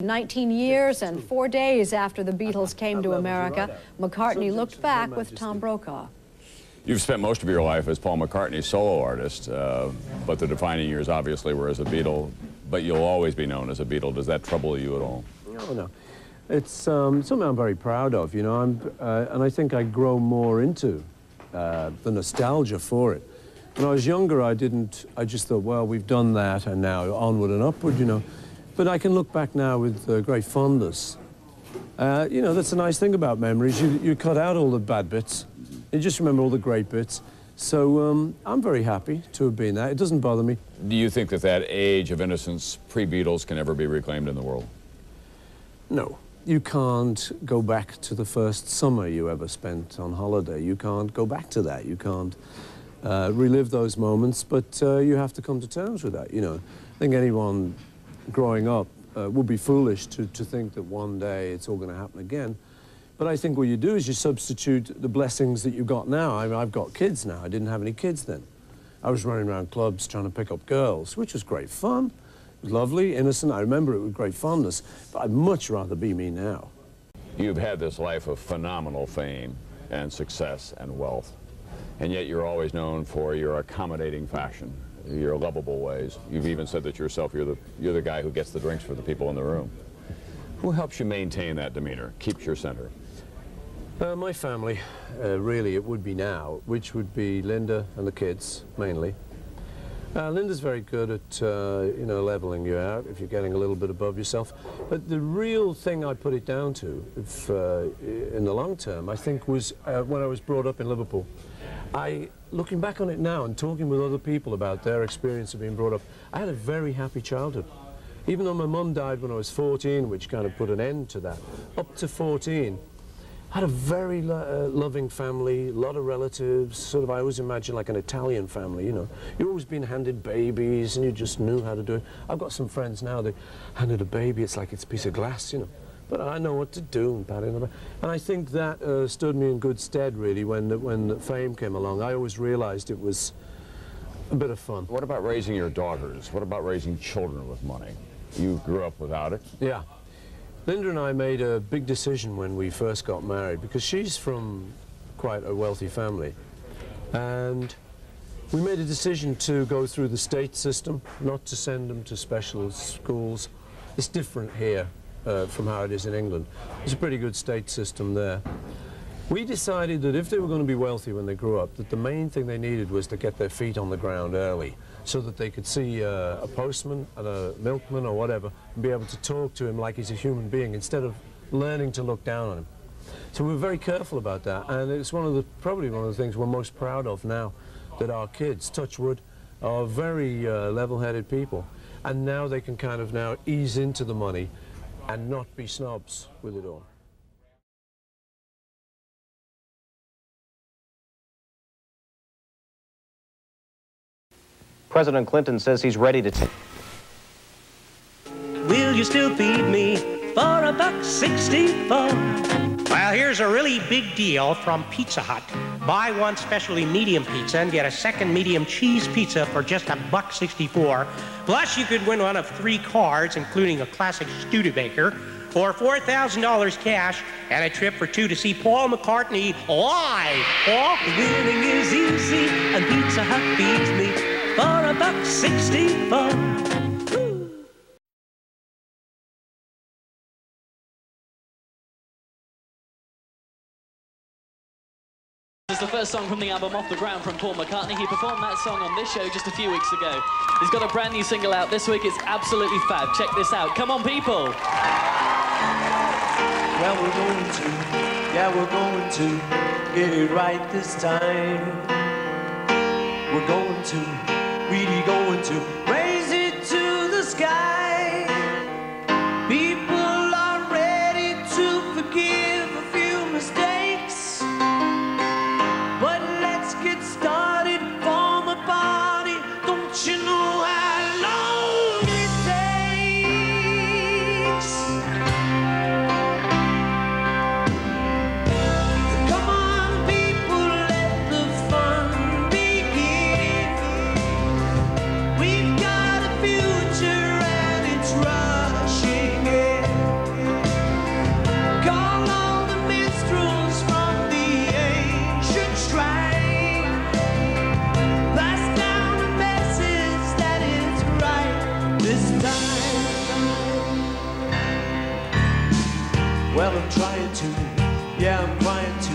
19 years and 4 days after the Beatles came to America, McCartney looked back with Tom Brokaw. You've spent most of your life as Paul McCartney's solo artist, but the defining years obviously were as a Beatle, but you'll always be known as a Beatle. Does that trouble you at all? No, no. It's something I'm very proud of, you know, and I think I grow more into the nostalgia for it. When I was younger, I just thought, well, we've done that, and now onward and upward, you know. But I can look back now with great fondness. You know, that's a nice thing about memories. You cut out all the bad bits. You just remember all the great bits. So I'm very happy to have been that. It doesn't bother me. Do you think that that age of innocence pre-Beatles can ever be reclaimed in the world? No. You can't go back to the first summer you ever spent on holiday. You can't go back to that. You can't relive those moments, but you have to come to terms with that, you know. I think anyone growing up would be foolish to think that one day it's all going to happen again. But I think what you do is you substitute the blessings that you got now. I mean, I've got kids now. I didn't have any kids then. I was running around clubs trying to pick up girls, which was great fun. It was lovely, innocent. I remember it with great fondness, but I'd much rather be me now. You've had this life of phenomenal fame and success and wealth, and yet you're always known for your accommodating fashion, your lovable ways. You've even said that yourself, you're the guy who gets the drinks for the people in the room. Who helps you maintain that demeanor, keeps your center? My family, really, it would be now, which would be Linda and the kids, mainly. Linda's very good at, you know, leveling you out if you're getting a little bit above yourself. But the real thing I put it down to, if, in the long term, I think was when I was brought up in Liverpool. Looking back on it now and talking with other people about their experience of being brought up, I had a very happy childhood. Even though my mum died when I was 14, which kind of put an end to that, up to 14, I had a very loving family, a lot of relatives, sort of, I always imagine like an Italian family, you know. You've always been handed babies and you just knew how to do it. I've got some friends now, they handed a baby, it's like it's a piece of glass, you know. But I know what to do and pat it on the back. And I think that stood me in good stead, really, when the fame came along. I always realized it was a bit of fun. What about raising your daughters? What about raising children with money? You grew up without it? Yeah. Linda and I made a big decision when we first got married, because she's from quite a wealthy family. And we made a decision to go through the state system, not to send them to special schools. It's different here from how it is in England. There's a pretty good state system there. We decided that if they were going to be wealthy when they grew up, that the main thing they needed was to get their feet on the ground early, so that they could see a postman and a milkman or whatever and be able to talk to him like he's a human being instead of learning to look down on him. So we were very careful about that, and it's probably one of the things we're most proud of now, that our kids, touch wood, are very level-headed people, and now they can kind of now ease into the money and not be snobs with it all. President Clinton says he's ready to take. Will you still feed me for $1.64? Well, here's a really big deal from Pizza Hut. Buy one specialty medium pizza and get a second medium cheese pizza for just $1.64. Plus, you could win one of 3 cards, including a classic Studebaker, or $4,000 cash and a trip for 2 to see Paul McCartney live. Paul? Winning is easy, and Pizza Hut feeds me for $1.64. It's the first song from the album Off the Ground from Paul McCartney. He performed that song on this show just a few weeks ago. He's got a brand new single out this week. It's absolutely fab. Check this out. Come on, people. Well, we're going to get it right this time. We're going to, really going to raise it to the sky. People are ready to forgive a few mistakes, but let's get started for my party. Don't you know how long it takes? Come on, people, let the fun begin. We've got Well, I'm trying to, yeah, I'm trying to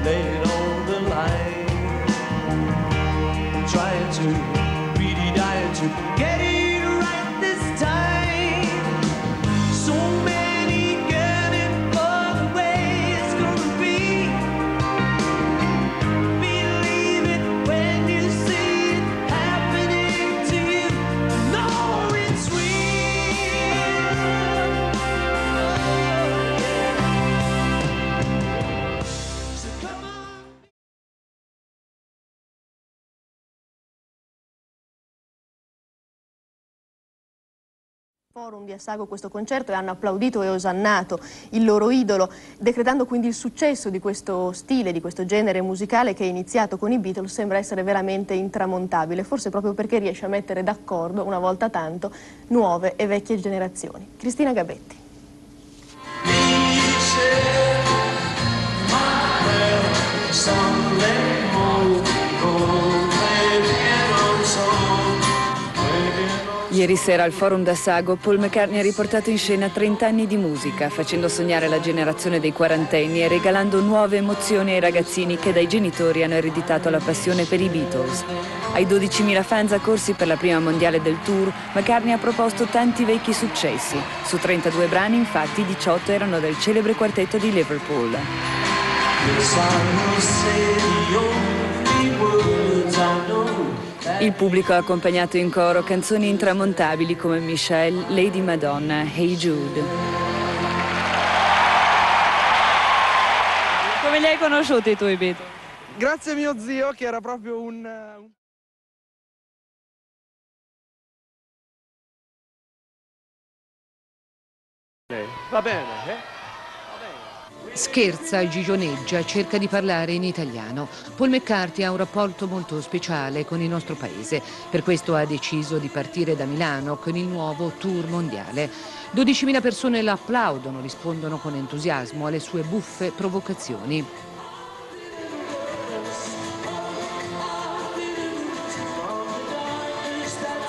lay it on the line. I'm trying to, really dying to get it right this time. So many getting far away, it's gonna be. Believe it when you see it happening to you. Know it's real. So come on. Forum di Assago questo concerto e hanno applaudito e osannato il loro idolo, decretando quindi il successo di questo stile, di questo genere musicale che è iniziato con i Beatles, sembra essere veramente intramontabile, forse proprio perché riesce a mettere d'accordo, una volta tanto, nuove e vecchie generazioni. Cristina Gabetti. Ieri sera al Forum d'Assago Paul McCartney ha riportato in scena 30 anni di musica, facendo sognare la generazione dei quarantenni e regalando nuove emozioni ai ragazzini che dai genitori hanno ereditato la passione per i Beatles. Ai 12.000 fans accorsi per la prima mondiale del tour, McCartney ha proposto tanti vecchi successi. Su 32 brani, infatti, 18 erano del celebre quartetto di Liverpool. Il pubblico ha accompagnato in coro canzoni intramontabili come Michelle, Lady Madonna, Hey Jude. Come li hai conosciuti tu i Beatles? Grazie a mio zio che era proprio un... Va bene, eh? Scherza, gigioneggia, cerca di parlare in italiano. Paul McCartney ha un rapporto molto speciale con il nostro paese. Per questo ha deciso di partire da Milano con il nuovo tour mondiale. 12.000 persone lo applaudono, rispondono con entusiasmo alle sue buffe provocazioni.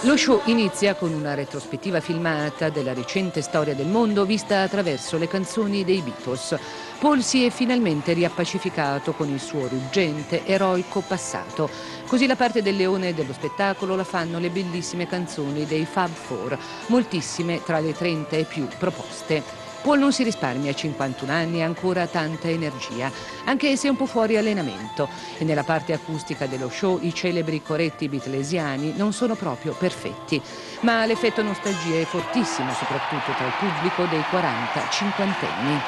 Lo show inizia con una retrospettiva filmata della recente storia del mondo vista attraverso le canzoni dei Beatles. Paul si è finalmente riappacificato con il suo ruggente, eroico passato. Così la parte del leone dello spettacolo la fanno le bellissime canzoni dei Fab Four, moltissime tra le 30 e più proposte. Paul non si risparmia, a 51 anni e ancora tanta energia, anche se è un po' fuori allenamento. E nella parte acustica dello show i celebri coretti beatlesiani non sono proprio perfetti. Ma l'effetto nostalgia è fortissimo, soprattutto tra il pubblico dei 40-50enni.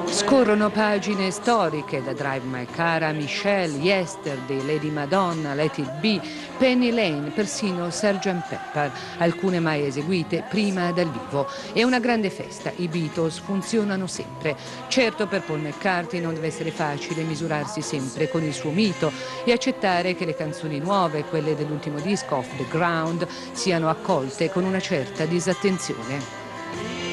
Scorrono pagine storiche, da Drive My Car a Michelle, Yesterday, Lady Madonna, Let It Be, Penny Lane, persino Sgt. Pepper, alcune mai eseguite prima dal vivo. È una grande festa, i Beatles funzionano sempre. Certo, per Paul McCartney non deve essere facile misurarsi sempre con il suo mito e accettare che le canzoni nuove, quelle dell'ultimo disco, Off the Ground, siano accolte con una certa disattenzione.